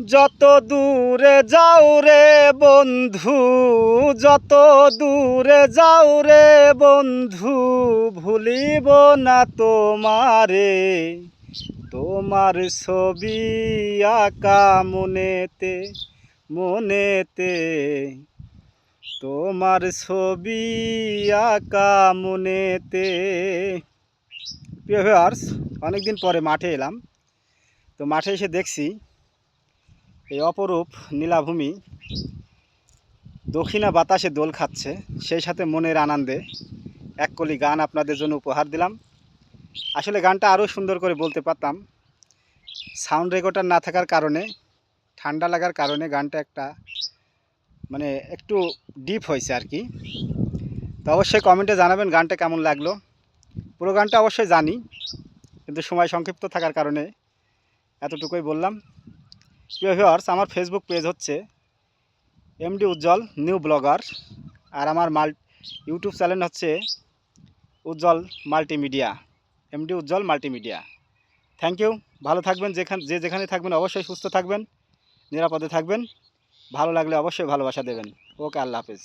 যত দূরে যাও রে বন্ধু, যত দূরে যাও রে বন্ধু, ভুলিব না তোমারে। তোমার ছবি আঁকা মনেতে মনেতে, তোমার ছবি আঁকা মনেতে। প্রিয় ভিউয়ার্স, অনেকদিন পরে মাঠে এলাম। তো মাঠে এসে দেখছি এই অপরূপ নীলাভূমি দক্ষিণা বাতাসে দোল খাচ্ছে, সেই সাথে মনের আনন্দে এক কলি গান আপনাদের জন্য উপহার দিলাম। আসলে গানটা আরও সুন্দর করে বলতে পারতাম, সাউন্ড রেকর্ডার না থাকার কারণে, ঠান্ডা লাগার কারণে গানটা একটু ডিপ হয়েছে আর কি। তো অবশ্যই কমেন্টে জানাবেন গানটা কেমন লাগলো। পুরো গানটা অবশ্যই জানি, কিন্তু সময় সংক্ষিপ্ত থাকার কারণে এতটুকুই বললাম। প্রিয় ভিউয়ার্স, আমার ফেসবুক পেজ হচ্ছে এমডি উজ্জ্বল নিউ ব্লগার, আর আমার ইউটিউব চ্যানেল হচ্ছে Ujjwal multimedia, MD Ujjwal multimedia. Thank you. ভালো থাকবেন, যেখানে থাকবেন অবশ্যই সুস্থ থাকবেন, নিরাপদে থাকবেন। ভালো লাগলে অবশ্যই ভালোবাসা দেবেন। ওকে, আল্লাহ হাফেজ।